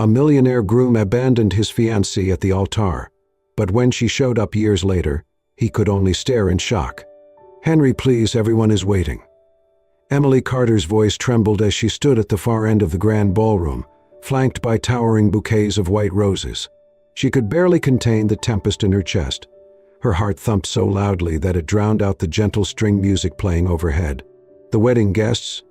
A millionaire groom abandoned his fiancée at the altar, but when she showed up years later, he could only stare in shock. "Henry, please, everyone is waiting." Emily Carter's voice trembled as she stood at the far end of the grand ballroom, flanked by towering bouquets of white roses. She could barely contain the tempest in her chest. Her heart thumped so loudly that it drowned out the gentle string music playing overhead. The wedding guests,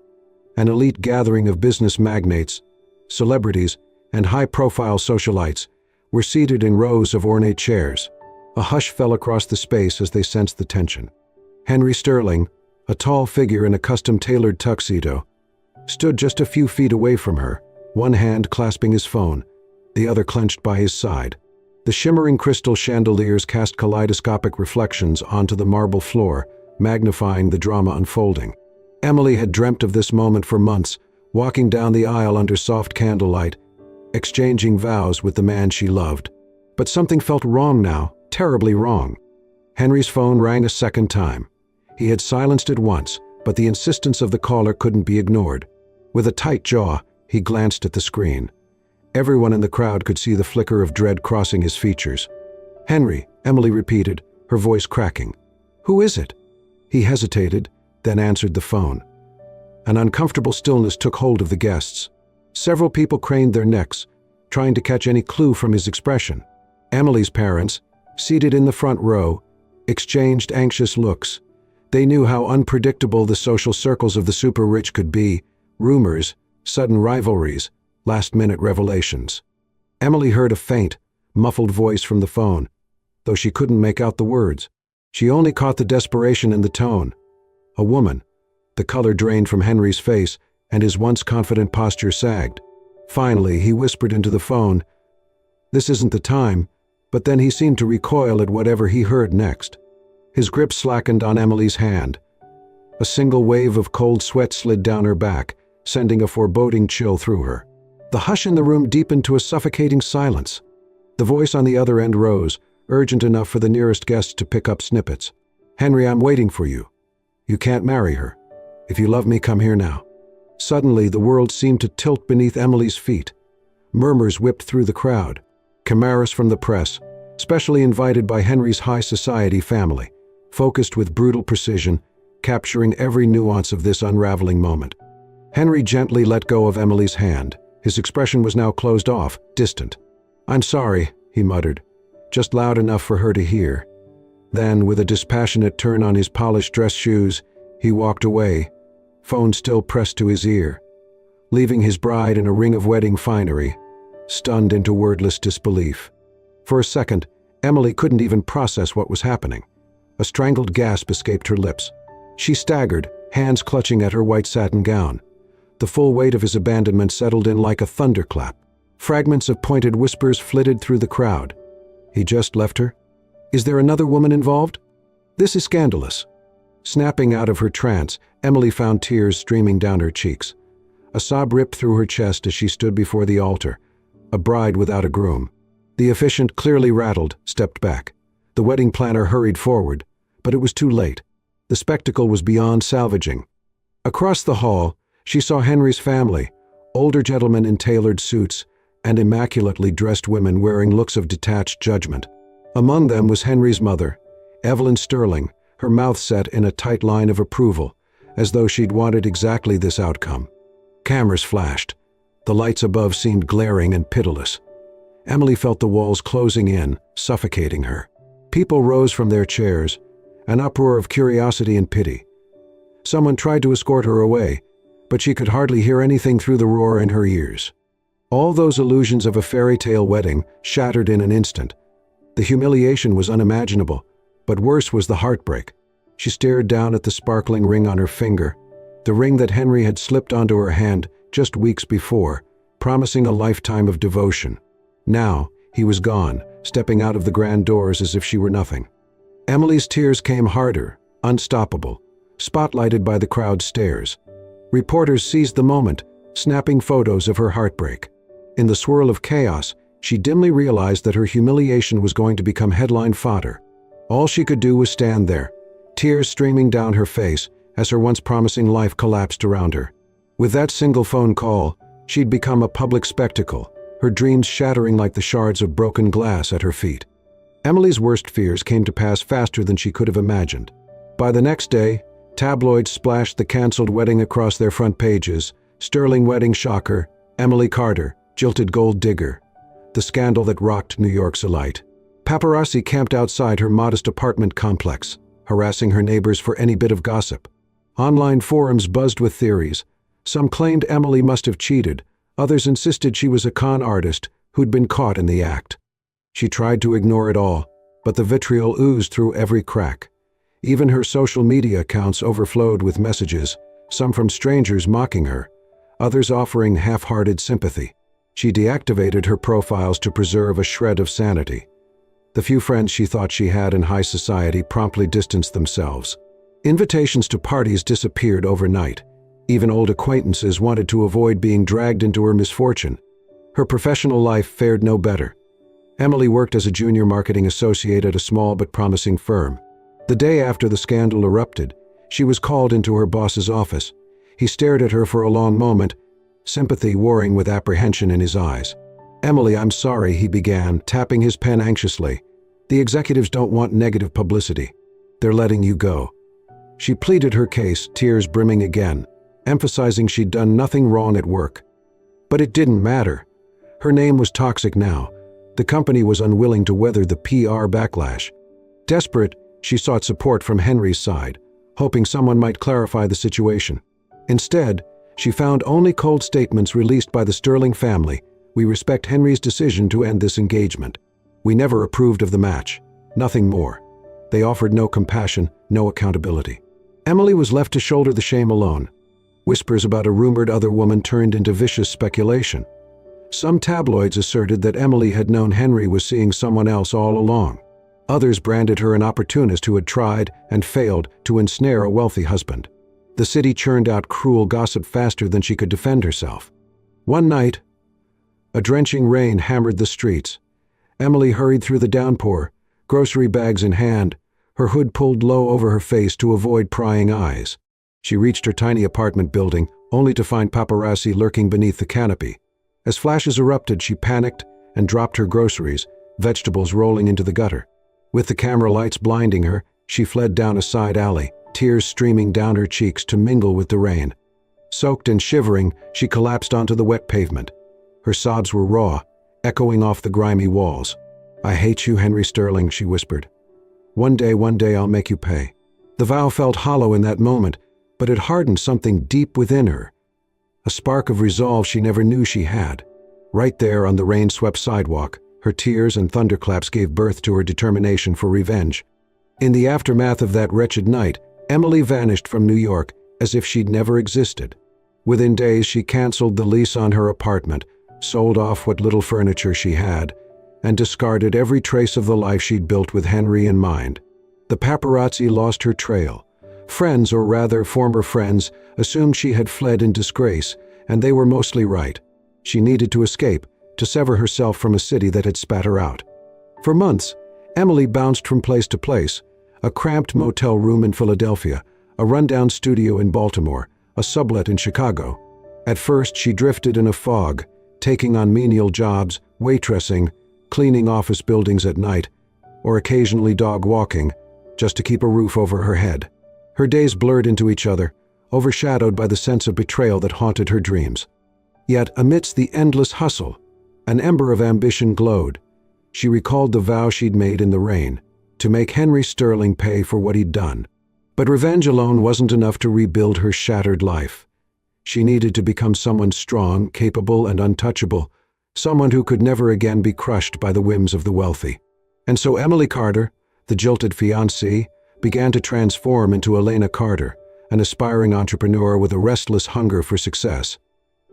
an elite gathering of business magnates, celebrities, and high-profile socialites, were seated in rows of ornate chairs. A hush fell across the space as they sensed the tension. Henry Sterling, a tall figure in a custom-tailored tuxedo, stood just a few feet away from her, one hand clasping his phone, the other clenched by his side. The shimmering crystal chandeliers cast kaleidoscopic reflections onto the marble floor, magnifying the drama unfolding. Emily had dreamt of this moment for months, walking down the aisle under soft candlelight, exchanging vows with the man she loved. But something felt wrong now, terribly wrong. Henry's phone rang a second time. He had silenced it once, but the insistence of the caller couldn't be ignored. With a tight jaw, he glanced at the screen. Everyone in the crowd could see the flicker of dread crossing his features. "Henry," Emily repeated, her voice cracking. "Who is it?" He hesitated, then answered the phone. An uncomfortable stillness took hold of the guests. Several people craned their necks, trying to catch any clue from his expression. Emily's parents, seated in the front row, exchanged anxious looks. They knew how unpredictable the social circles of the super-rich could be: rumors, sudden rivalries, last-minute revelations. Emily heard a faint, muffled voice from the phone, though she couldn't make out the words. She only caught the desperation in the tone. A woman. The color drained from Henry's face, and his once confident posture sagged. Finally, he whispered into the phone, "This isn't the time," but then he seemed to recoil at whatever he heard next. His grip slackened on Emily's hand. A single wave of cold sweat slid down her back, sending a foreboding chill through her. The hush in the room deepened to a suffocating silence. The voice on the other end rose, urgent enough for the nearest guest to pick up snippets. "Henry, I'm waiting for you. You can't marry her. If you love me, come here now." Suddenly, the world seemed to tilt beneath Emily's feet. Murmurs whipped through the crowd. Chimeras from the press, specially invited by Henry's high society family, focused with brutal precision, capturing every nuance of this unraveling moment. Henry gently let go of Emily's hand. His expression was now closed off, distant. "I'm sorry," he muttered, just loud enough for her to hear. Then, with a dispassionate turn on his polished dress shoes, he walked away, phone still pressed to his ear, leaving his bride in a ring of wedding finery, stunned into wordless disbelief. For a second, Emily couldn't even process what was happening. A strangled gasp escaped her lips. She staggered, hands clutching at her white satin gown. The full weight of his abandonment settled in like a thunderclap. Fragments of pointed whispers flitted through the crowd. He just left her? Is there another woman involved? This is scandalous. Snapping out of her trance, Emily found tears streaming down her cheeks. A sob ripped through her chest as she stood before the altar, a bride without a groom. The officiant, clearly rattled, stepped back. The wedding planner hurried forward, but it was too late. The spectacle was beyond salvaging. Across the hall, she saw Henry's family, older gentlemen in tailored suits, and immaculately dressed women wearing looks of detached judgment. Among them was Henry's mother, Evelyn Sterling, her mouth set in a tight line of approval, as though she'd wanted exactly this outcome. Cameras flashed. The lights above seemed glaring and pitiless. Emily felt the walls closing in, suffocating her. People rose from their chairs, an uproar of curiosity and pity. Someone tried to escort her away, but she could hardly hear anything through the roar in her ears. All those illusions of a fairy tale wedding shattered in an instant. The humiliation was unimaginable, but worse was the heartbreak. She stared down at the sparkling ring on her finger, the ring that Henry had slipped onto her hand just weeks before, promising a lifetime of devotion. Now, he was gone, stepping out of the grand doors as if she were nothing. Emily's tears came harder, unstoppable, spotlighted by the crowd's stares. Reporters seized the moment, snapping photos of her heartbreak. In the swirl of chaos, she dimly realized that her humiliation was going to become headline fodder. All she could do was stand there, tears streaming down her face as her once promising life collapsed around her. With that single phone call, she'd become a public spectacle, her dreams shattering like the shards of broken glass at her feet. Emily's worst fears came to pass faster than she could have imagined. By the next day, tabloids splashed the cancelled wedding across their front pages. Sterling wedding shocker, Emily Carter, jilted gold digger. The scandal that rocked New York's elite. Paparazzi camped outside her modest apartment complex, harassing her neighbors for any bit of gossip. Online forums buzzed with theories. Some claimed Emily must have cheated, others insisted she was a con artist who'd been caught in the act. She tried to ignore it all, but the vitriol oozed through every crack. Even her social media accounts overflowed with messages, some from strangers mocking her, others offering half-hearted sympathy. She deactivated her profiles to preserve a shred of sanity. The few friends she thought she had in high society promptly distanced themselves. Invitations to parties disappeared overnight. Even old acquaintances wanted to avoid being dragged into her misfortune. Her professional life fared no better. Emily worked as a junior marketing associate at a small but promising firm. The day after the scandal erupted, she was called into her boss's office. He stared at her for a long moment, sympathy warring with apprehension in his eyes. "Emily, I'm sorry," he began, tapping his pen anxiously. "The executives don't want negative publicity. They're letting you go." She pleaded her case, tears brimming again, emphasizing she'd done nothing wrong at work. But it didn't matter. Her name was toxic now. The company was unwilling to weather the PR backlash. Desperate, she sought support from Henry's side, hoping someone might clarify the situation. Instead, she found only cold statements released by the Sterling family. "We respect Henry's decision to end this engagement. We never approved of the match. Nothing more." They offered no compassion, no accountability. Emily was left to shoulder the shame alone. Whispers about a rumored other woman turned into vicious speculation. Some tabloids asserted that Emily had known Henry was seeing someone else all along. Others branded her an opportunist who had tried and failed to ensnare a wealthy husband. The city churned out cruel gossip faster than she could defend herself. One night, a drenching rain hammered the streets. Emily hurried through the downpour, grocery bags in hand, her hood pulled low over her face to avoid prying eyes. She reached her tiny apartment building, only to find paparazzi lurking beneath the canopy. As flashes erupted, she panicked and dropped her groceries, vegetables rolling into the gutter. With the camera lights blinding her, she fled down a side alley, tears streaming down her cheeks to mingle with the rain. Soaked and shivering, she collapsed onto the wet pavement. Her sobs were raw, echoing off the grimy walls. "I hate you, Henry Sterling," she whispered. One day I'll make you pay." The vow felt hollow in that moment, but it hardened something deep within her. A spark of resolve she never knew she had. Right there on the rain-swept sidewalk, her tears and thunderclaps gave birth to her determination for revenge. In the aftermath of that wretched night, Emily vanished from New York as if she'd never existed. Within days, she canceled the lease on her apartment, sold off what little furniture she had, and discarded every trace of the life she'd built with Henry in mind. The paparazzi lost her trail. Friends, or rather former friends, assumed she had fled in disgrace, and they were mostly right. She needed to escape, to sever herself from a city that had spat her out. For months, Emily bounced from place to place: a cramped motel room in Philadelphia, a rundown studio in Baltimore, a sublet in Chicago. At first, she drifted in a fog, taking on menial jobs, waitressing, cleaning office buildings at night, or occasionally dog walking, just to keep a roof over her head. Her days blurred into each other, overshadowed by the sense of betrayal that haunted her dreams. Yet, amidst the endless hustle, an ember of ambition glowed. She recalled the vow she'd made in the rain, to make Henry Sterling pay for what he'd done. But revenge alone wasn't enough to rebuild her shattered life. She needed to become someone strong, capable, and untouchable, someone who could never again be crushed by the whims of the wealthy. And so Emily Carter, the jilted fiancée, began to transform into Elena Carter, an aspiring entrepreneur with a restless hunger for success.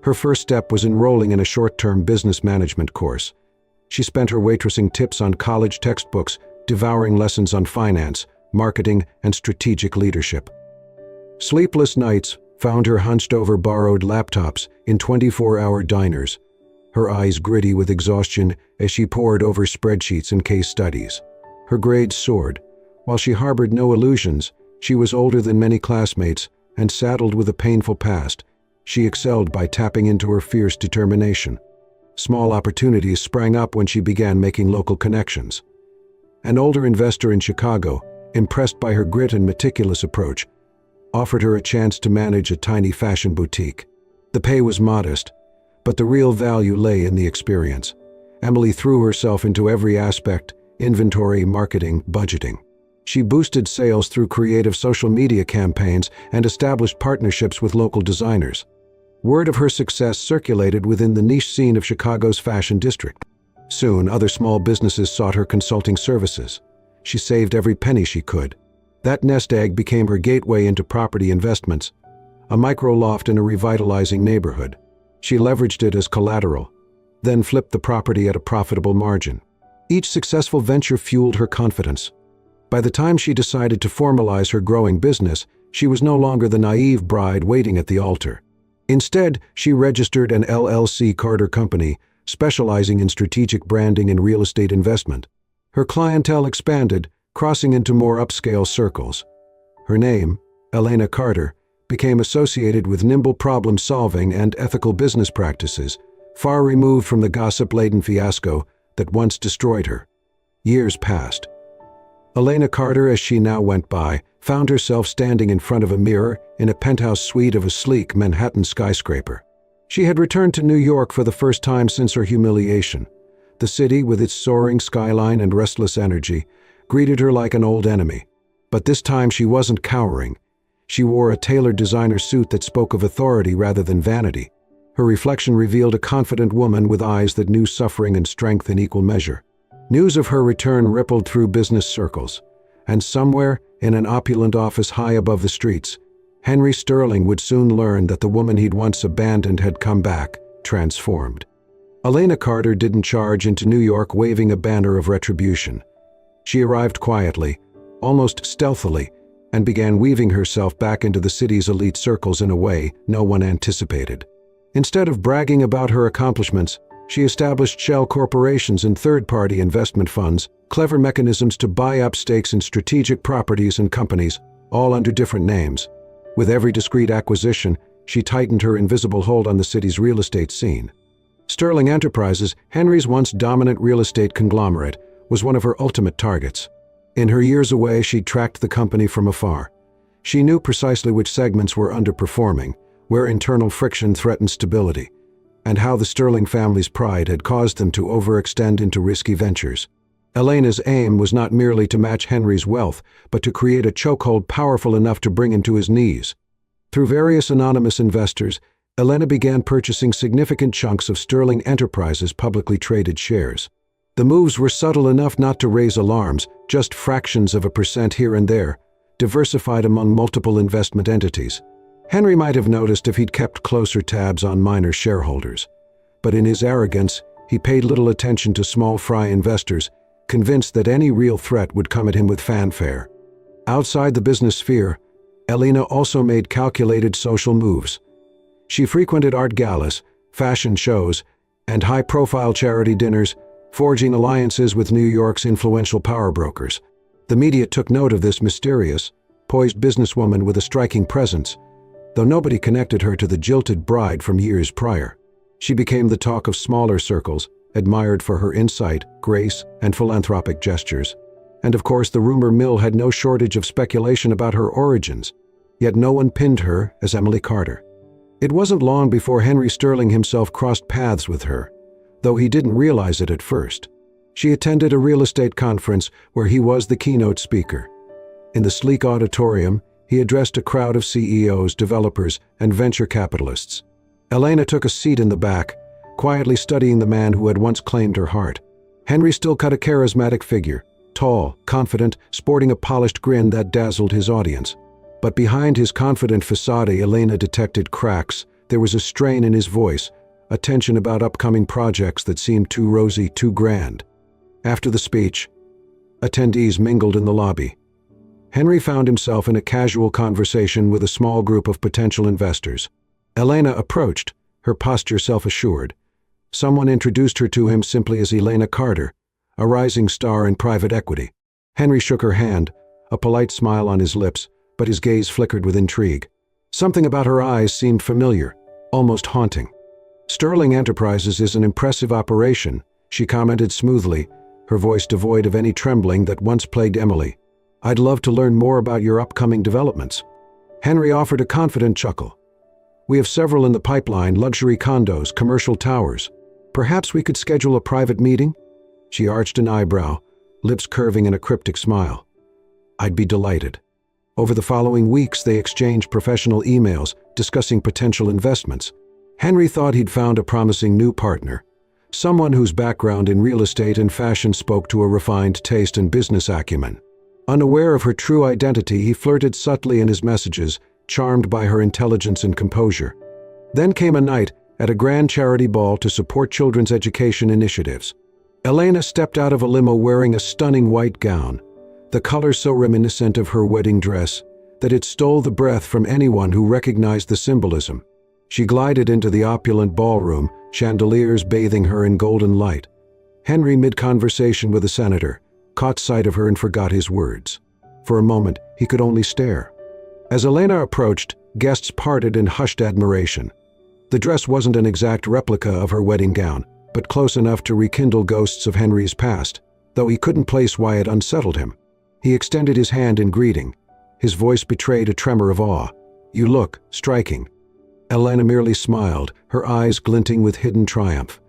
Her first step was enrolling in a short-term business management course. She spent her waitressing tips on college textbooks, devouring lessons on finance, marketing, and strategic leadership. Sleepless nights found her hunched over borrowed laptops in 24-hour diners, her eyes gritty with exhaustion as she pored over spreadsheets and case studies. Her grades soared. While she harbored no illusions, she was older than many classmates and saddled with a painful past. She excelled by tapping into her fierce determination. Small opportunities sprang up when she began making local connections. An older investor in Chicago, impressed by her grit and meticulous approach, offered her a chance to manage a tiny fashion boutique. The pay was modest, but the real value lay in the experience. Emily threw herself into every aspect: inventory, marketing, budgeting. She boosted sales through creative social media campaigns and established partnerships with local designers. Word of her success circulated within the niche scene of Chicago's fashion district. Soon, other small businesses sought her consulting services. She saved every penny she could. That nest egg became her gateway into property investments, a micro-loft in a revitalizing neighborhood. She leveraged it as collateral, then flipped the property at a profitable margin. Each successful venture fueled her confidence. By the time she decided to formalize her growing business, she was no longer the naive bride waiting at the altar. Instead, she registered an LLC Carter Company, specializing in strategic branding and real estate investment. Her clientele expanded, crossing into more upscale circles. Her name, Elena Carter, became associated with nimble problem-solving and ethical business practices, far removed from the gossip-laden fiasco that once destroyed her. Years passed. Elena Carter, as she now went by, found herself standing in front of a mirror in a penthouse suite of a sleek Manhattan skyscraper. She had returned to New York for the first time since her humiliation. The city, with its soaring skyline and restless energy, greeted her like an old enemy. But this time she wasn't cowering. She wore a tailored designer suit that spoke of authority rather than vanity. Her reflection revealed a confident woman with eyes that knew suffering and strength in equal measure. News of her return rippled through business circles, and somewhere, in an opulent office high above the streets, Henry Sterling would soon learn that the woman he'd once abandoned had come back, transformed. Elena Carter didn't charge into New York waving a banner of retribution. She arrived quietly, almost stealthily, and began weaving herself back into the city's elite circles in a way no one anticipated. Instead of bragging about her accomplishments, she established shell corporations and third-party investment funds, clever mechanisms to buy up stakes in strategic properties and companies, all under different names. With every discreet acquisition, she tightened her invisible hold on the city's real estate scene. Sterling Enterprises, Henry's once dominant real estate conglomerate, was one of her ultimate targets. In her years away, she'd tracked the company from afar. She knew precisely which segments were underperforming, where internal friction threatened stability, and how the Sterling family's pride had caused them to overextend into risky ventures. Elena's aim was not merely to match Henry's wealth, but to create a chokehold powerful enough to bring him to his knees. Through various anonymous investors, Elena began purchasing significant chunks of Sterling Enterprises' publicly traded shares. The moves were subtle enough not to raise alarms, just fractions of a percent here and there, diversified among multiple investment entities. Henry might have noticed if he'd kept closer tabs on minor shareholders. But in his arrogance, he paid little attention to small fry investors, convinced that any real threat would come at him with fanfare. Outside the business sphere, Elena also made calculated social moves. She frequented art galas, fashion shows, and high-profile charity dinners, forging alliances with New York's influential power brokers. The media took note of this mysterious, poised businesswoman with a striking presence, though nobody connected her to the jilted bride from years prior. She became the talk of smaller circles, admired for her insight, grace, and philanthropic gestures. And of course, the rumor mill had no shortage of speculation about her origins, yet no one pinned her as Emily Carter. It wasn't long before Henry Sterling himself crossed paths with her, though he didn't realize it at first. She attended a real estate conference where he was the keynote speaker. In the sleek auditorium, he addressed a crowd of CEOs, developers, and venture capitalists. Elena took a seat in the back, quietly studying the man who had once claimed her heart. Henry still cut a charismatic figure, tall, confident, sporting a polished grin that dazzled his audience. But behind his confident facade, Elena detected cracks. There was a strain in his voice, a tension about upcoming projects that seemed too rosy, too grand. After the speech, attendees mingled in the lobby. Henry found himself in a casual conversation with a small group of potential investors. Elena approached, her posture self-assured. Someone introduced her to him simply as Elena Carter, a rising star in private equity. Henry shook her hand, a polite smile on his lips, but his gaze flickered with intrigue. Something about her eyes seemed familiar, almost haunting. "Sterling Enterprises is an impressive operation," she commented smoothly, her voice devoid of any trembling that once plagued Emily. "I'd love to learn more about your upcoming developments." Henry offered a confident chuckle. "We have several in the pipeline: luxury condos, commercial towers. Perhaps we could schedule a private meeting?" She arched an eyebrow, lips curving in a cryptic smile. "I'd be delighted." Over the following weeks, they exchanged professional emails discussing potential investments. Henry thought he'd found a promising new partner, someone whose background in real estate and fashion spoke to a refined taste and business acumen. Unaware of her true identity, he flirted subtly in his messages, charmed by her intelligence and composure. Then came a night at a grand charity ball to support children's education initiatives. Elena stepped out of a limo wearing a stunning white gown, the color so reminiscent of her wedding dress that it stole the breath from anyone who recognized the symbolism. She glided into the opulent ballroom, chandeliers bathing her in golden light. Henry, mid-conversation with a senator, caught sight of her and forgot his words. For a moment, he could only stare. As Elena approached, guests parted in hushed admiration. The dress wasn't an exact replica of her wedding gown, but close enough to rekindle ghosts of Henry's past, though he couldn't place why it unsettled him. He extended his hand in greeting. His voice betrayed a tremor of awe. "You look striking." Elena merely smiled, her eyes glinting with hidden triumph.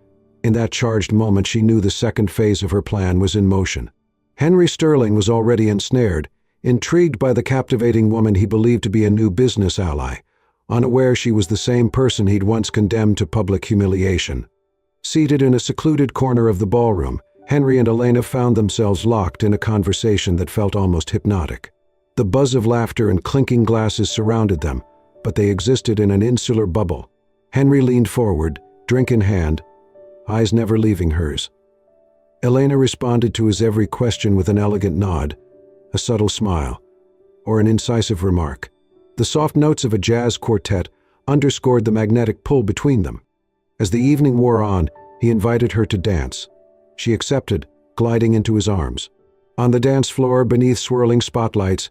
In that charged moment, she knew the second phase of her plan was in motion. Henry Sterling was already ensnared, intrigued by the captivating woman he believed to be a new business ally, unaware she was the same person he'd once condemned to public humiliation. Seated in a secluded corner of the ballroom, Henry and Elena found themselves locked in a conversation that felt almost hypnotic. The buzz of laughter and clinking glasses surrounded them, but they existed in an insular bubble. Henry leaned forward, drink in hand, eyes never leaving hers. Elena responded to his every question with an elegant nod, a subtle smile, or an incisive remark. The soft notes of a jazz quartet underscored the magnetic pull between them. As the evening wore on, he invited her to dance. She accepted, gliding into his arms. On the dance floor, beneath swirling spotlights,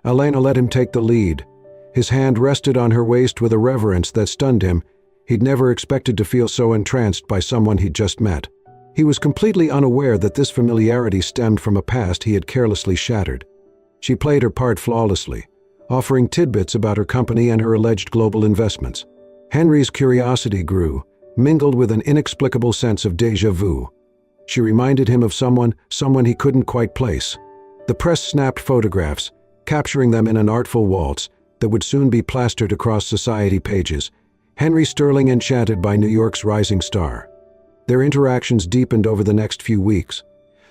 Elena let him take the lead. His hand rested on her waist with a reverence that stunned him. He'd never expected to feel so entranced by someone he'd just met. He was completely unaware that this familiarity stemmed from a past he had carelessly shattered. She played her part flawlessly, offering tidbits about her company and her alleged global investments. Henry's curiosity grew, mingled with an inexplicable sense of déjà vu. She reminded him of someone he couldn't quite place. The press snapped photographs, capturing them in an artful waltz that would soon be plastered across society pages. Henry Sterling enchanted by New York's rising star. Their interactions deepened over the next few weeks.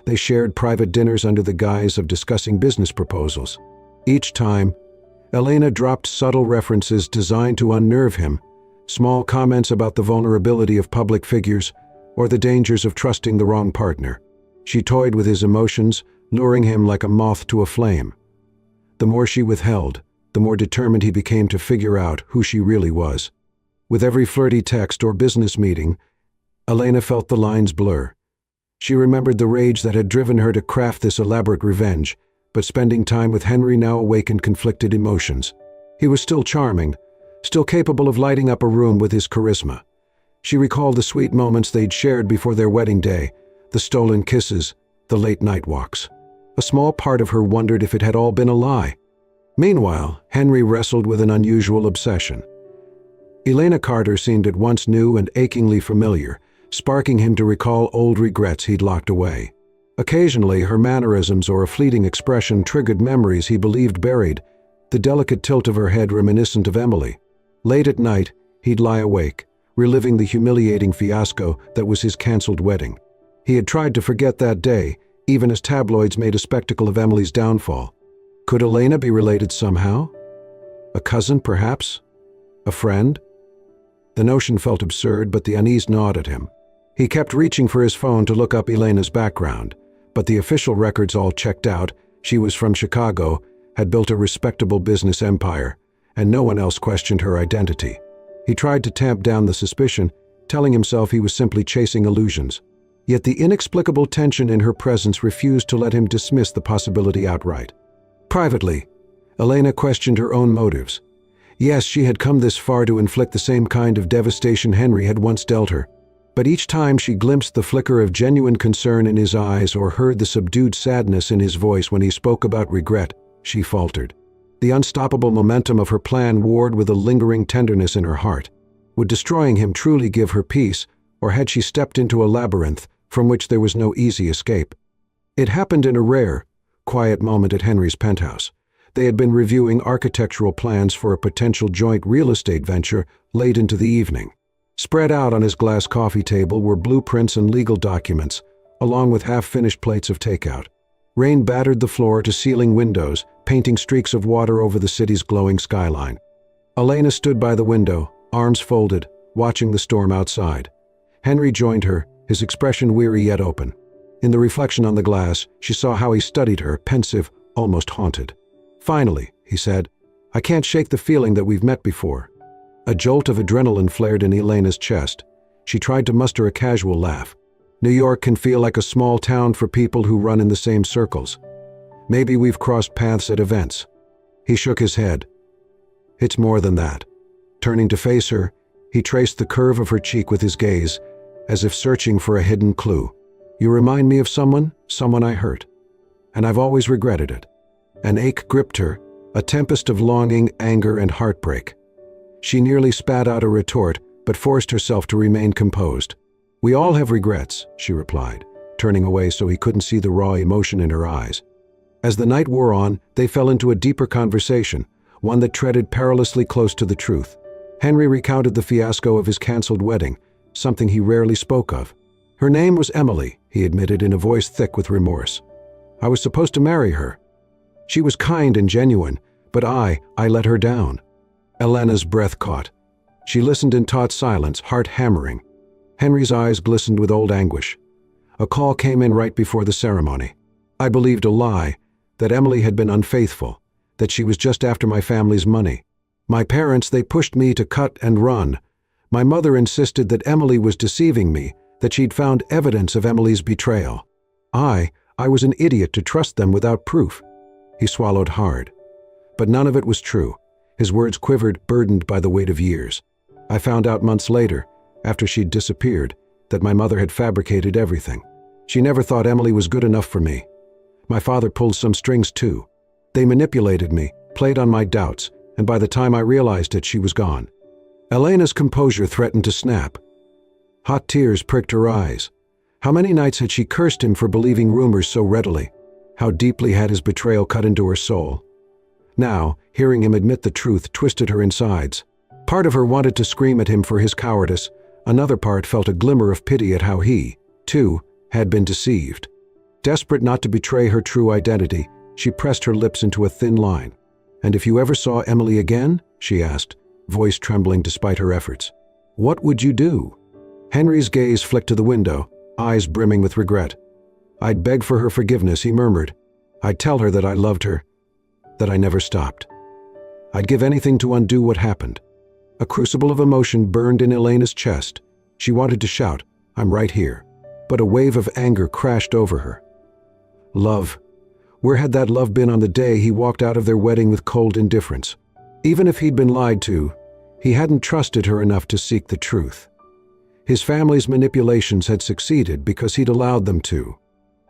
They shared private dinners under the guise of discussing business proposals. Each time, Elena dropped subtle references designed to unnerve him, small comments about the vulnerability of public figures or the dangers of trusting the wrong partner. She toyed with his emotions, luring him like a moth to a flame. The more she withheld, the more determined he became to figure out who she really was. With every flirty text or business meeting, Elena felt the lines blur. She remembered the rage that had driven her to craft this elaborate revenge, but spending time with Henry now awakened conflicted emotions. He was still charming, still capable of lighting up a room with his charisma. She recalled the sweet moments they'd shared before their wedding day, the stolen kisses, the late-night walks. A small part of her wondered if it had all been a lie. Meanwhile, Henry wrestled with an unusual obsession. Elena Carter seemed at once new and achingly familiar, sparking him to recall old regrets he'd locked away. Occasionally, her mannerisms or a fleeting expression triggered memories he believed buried, the delicate tilt of her head reminiscent of Emily. Late at night, he'd lie awake, reliving the humiliating fiasco that was his canceled wedding. He had tried to forget that day, even as tabloids made a spectacle of Emily's downfall. Could Elena be related somehow? A cousin, perhaps? A friend? The notion felt absurd, but the unease gnawed at him. He kept reaching for his phone to look up Elena's background, but the official records all checked out. She was from Chicago, had built a respectable business empire, and no one else questioned her identity. He tried to tamp down the suspicion, telling himself he was simply chasing illusions. Yet the inexplicable tension in her presence refused to let him dismiss the possibility outright. Privately, Elena questioned her own motives. Yes, she had come this far to inflict the same kind of devastation Henry had once dealt her. But each time she glimpsed the flicker of genuine concern in his eyes or heard the subdued sadness in his voice when he spoke about regret, she faltered. The unstoppable momentum of her plan warred with a lingering tenderness in her heart. Would destroying him truly give her peace, or had she stepped into a labyrinth from which there was no easy escape? It happened in a rare, quiet moment at Henry's penthouse. They had been reviewing architectural plans for a potential joint real estate venture late into the evening. Spread out on his glass coffee table were blueprints and legal documents, along with half-finished plates of takeout. Rain battered the floor-to-ceiling windows, painting streaks of water over the city's glowing skyline. Elena stood by the window, arms folded, watching the storm outside. Henry joined her, his expression weary yet open. In the reflection on the glass, she saw how he studied her, pensive, almost haunted. "Finally," he said, "I can't shake the feeling that we've met before." A jolt of adrenaline flared in Elena's chest. She tried to muster a casual laugh. New York can feel like a small town for people who run in the same circles. Maybe we've crossed paths at events. He shook his head. It's more than that. Turning to face her, he traced the curve of her cheek with his gaze, as if searching for a hidden clue. "You remind me of someone I hurt. And I've always regretted it." An ache gripped her, a tempest of longing, anger, and heartbreak. She nearly spat out a retort, but forced herself to remain composed. "We all have regrets," she replied, turning away so he couldn't see the raw emotion in her eyes. As the night wore on, they fell into a deeper conversation, one that treaded perilously close to the truth. Henry recounted the fiasco of his canceled wedding, something he rarely spoke of. "Her name was Emily," he admitted in a voice thick with remorse. "I was supposed to marry her. She was kind and genuine, but I let her down." Elena's breath caught. She listened in taut silence, heart hammering. Henry's eyes glistened with old anguish. A call came in right before the ceremony. "I believed a lie, that Emily had been unfaithful, that she was just after my family's money. My parents, they pushed me to cut and run. My mother insisted that Emily was deceiving me, that she'd found evidence of Emily's betrayal. I was an idiot to trust them without proof." He swallowed hard. But none of it was true. His words quivered, burdened by the weight of years. "I found out months later, after she'd disappeared, that my mother had fabricated everything. She never thought Emily was good enough for me. My father pulled some strings too. They manipulated me, played on my doubts, and by the time I realized it, she was gone." Elena's composure threatened to snap. Hot tears pricked her eyes. How many nights had she cursed him for believing rumors so readily? How deeply had his betrayal cut into her soul? Now, hearing him admit the truth twisted her insides. Part of her wanted to scream at him for his cowardice. Another part felt a glimmer of pity at how he, too, had been deceived. Desperate not to betray her true identity, she pressed her lips into a thin line. "And if you ever saw Emily again?" she asked, voice trembling despite her efforts. "What would you do?" Henry's gaze flicked to the window, eyes brimming with regret. "I'd beg for her forgiveness," he murmured. "I'd tell her that I loved her, that I never stopped. I'd give anything to undo what happened." A crucible of emotion burned in Elena's chest. She wanted to shout, "I'm right here," but a wave of anger crashed over her. Love. Where had that love been on the day he walked out of their wedding with cold indifference? Even if he'd been lied to, he hadn't trusted her enough to seek the truth. His family's manipulations had succeeded because he'd allowed them to.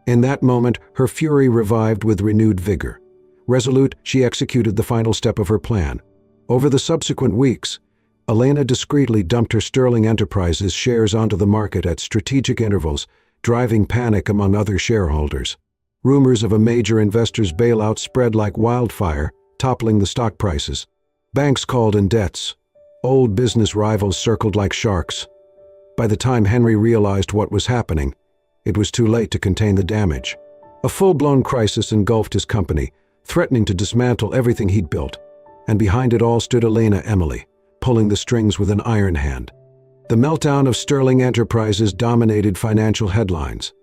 In that moment, her fury revived with renewed vigor. Resolute, she executed the final step of her plan. Over the subsequent weeks, Elena discreetly dumped her Sterling Enterprises shares onto the market at strategic intervals, driving panic among other shareholders. Rumors of a major investor's bailout spread like wildfire, toppling the stock prices. Banks called in debts. Old business rivals circled like sharks. By the time Henry realized what was happening, it was too late to contain the damage. A full-blown crisis engulfed his company, threatening to dismantle everything he'd built. And behind it all stood Elena Emily, pulling the strings with an iron hand. The meltdown of Sterling Enterprises dominated financial headlines.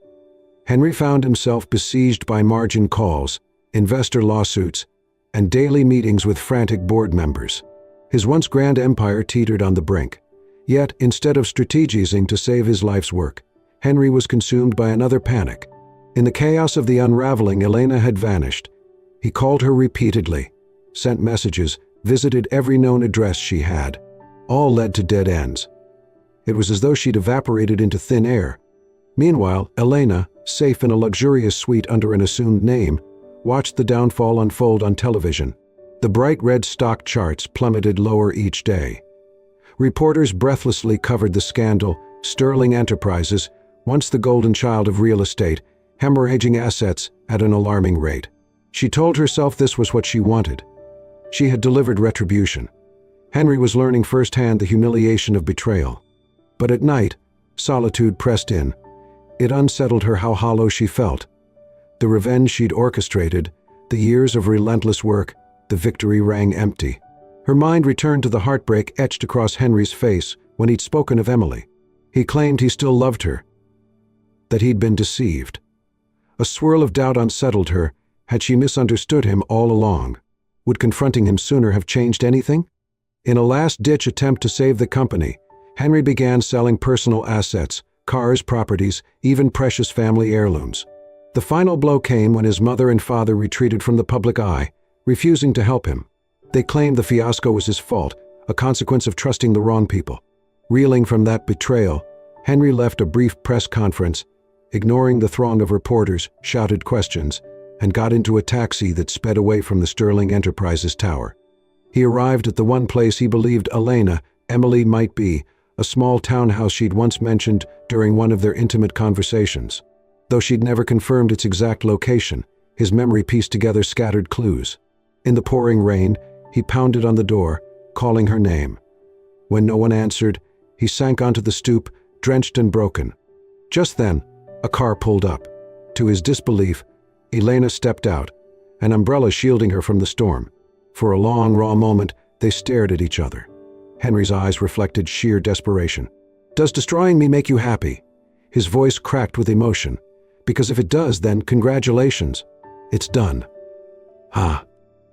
Henry found himself besieged by margin calls, investor lawsuits, and daily meetings with frantic board members. His once grand empire teetered on the brink. Yet, instead of strategizing to save his life's work, Henry was consumed by another panic. In the chaos of the unraveling, Elena had vanished. He called her repeatedly, sent messages, visited every known address she had. All led to dead ends. It was as though she'd evaporated into thin air. Meanwhile, Elena, safe in a luxurious suite under an assumed name, watched the downfall unfold on television. The bright red stock charts plummeted lower each day. Reporters breathlessly covered the scandal. Sterling Enterprises, once the golden child of real estate, hemorrhaging assets at an alarming rate. She told herself this was what she wanted. She had delivered retribution. Henry was learning firsthand the humiliation of betrayal. But at night, solitude pressed in. It unsettled her how hollow she felt. The revenge she'd orchestrated, the years of relentless work, the victory rang empty. Her mind returned to the heartbreak etched across Henry's face when he'd spoken of Emily. He claimed he still loved her, that he'd been deceived. A swirl of doubt unsettled her. Had she misunderstood him all along? Would confronting him sooner have changed anything? In a last-ditch attempt to save the company, Henry began selling personal assets, cars, properties, even precious family heirlooms. The final blow came when his mother and father retreated from the public eye, refusing to help him. They claimed the fiasco was his fault, a consequence of trusting the wrong people. Reeling from that betrayal, Henry left a brief press conference, ignoring the throng of reporters, shouted questions, and got into a taxi that sped away from the Sterling Enterprises tower. He arrived at the one place he believed Emily might be, a small townhouse she'd once mentioned during one of their intimate conversations. Though she'd never confirmed its exact location, his memory pieced together scattered clues. In the pouring rain, he pounded on the door, calling her name. When no one answered, he sank onto the stoop, drenched and broken. Just then, a car pulled up. To his disbelief, Elena stepped out, an umbrella shielding her from the storm. For a long, raw moment, they stared at each other. Henry's eyes reflected sheer desperation. "Does destroying me make you happy?" His voice cracked with emotion. "Because if it does, then congratulations. It's done." "Ah."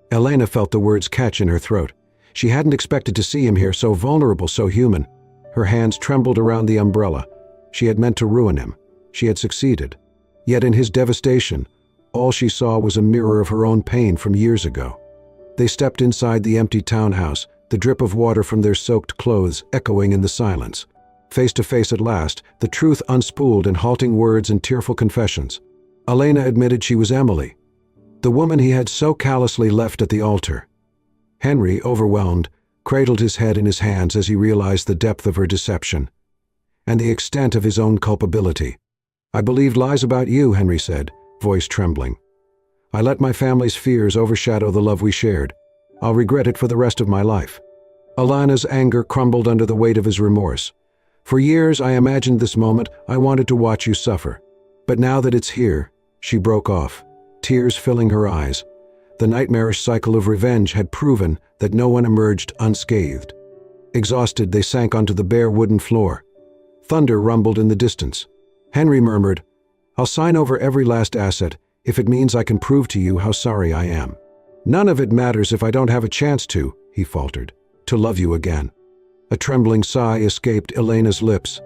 Elena felt the words catch in her throat. She hadn't expected to see him here, so vulnerable, so human. Her hands trembled around the umbrella. She had meant to ruin him. She had succeeded. Yet in his devastation, all she saw was a mirror of her own pain from years ago. They stepped inside the empty townhouse, the drip of water from their soaked clothes echoing in the silence. Face to face at last, the truth unspooled in halting words and tearful confessions. Elena admitted she was Emily, the woman he had so callously left at the altar. Henry, overwhelmed, cradled his head in his hands as he realized the depth of her deception and the extent of his own culpability. "I believed lies about you," Henry said, voice trembling. "I let my family's fears overshadow the love we shared. I'll regret it for the rest of my life." Elena's anger crumbled under the weight of his remorse. "For years I imagined this moment. I wanted to watch you suffer. But now that it's here," she broke off, tears filling her eyes. The nightmarish cycle of revenge had proven that no one emerged unscathed. Exhausted, they sank onto the bare wooden floor. Thunder rumbled in the distance. Henry murmured, "I'll sign over every last asset if it means I can prove to you how sorry I am." "None of it matters if I don't have a chance to," he faltered, "to love you again." A trembling sigh escaped Elena's lips.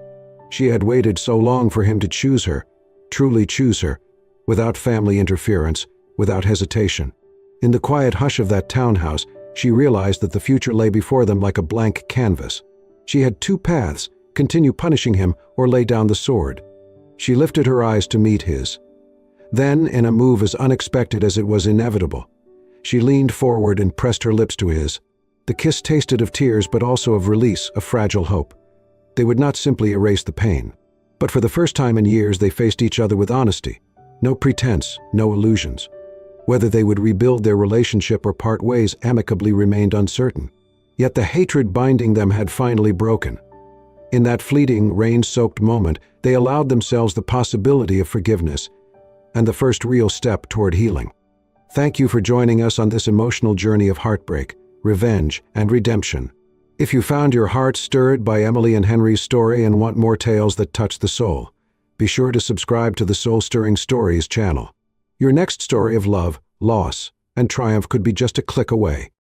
She had waited so long for him to choose her, truly choose her, without family interference, without hesitation. In the quiet hush of that townhouse, she realized that the future lay before them like a blank canvas. She had two paths: continue punishing him or lay down the sword. She lifted her eyes to meet his. Then, in a move as unexpected as it was inevitable, she leaned forward and pressed her lips to his. The kiss tasted of tears but also of release, of fragile hope. They would not simply erase the pain. But for the first time in years they faced each other with honesty. No pretense, no illusions. Whether they would rebuild their relationship or part ways amicably remained uncertain. Yet the hatred binding them had finally broken. In that fleeting, rain-soaked moment, they allowed themselves the possibility of forgiveness and the first real step toward healing. Thank you for joining us on this emotional journey of heartbreak, revenge, and redemption. If you found your heart stirred by Emily and Henry's story and want more tales that touch the soul, be sure to subscribe to the Soul-Stirring Stories channel. Your next story of love, loss, and triumph could be just a click away.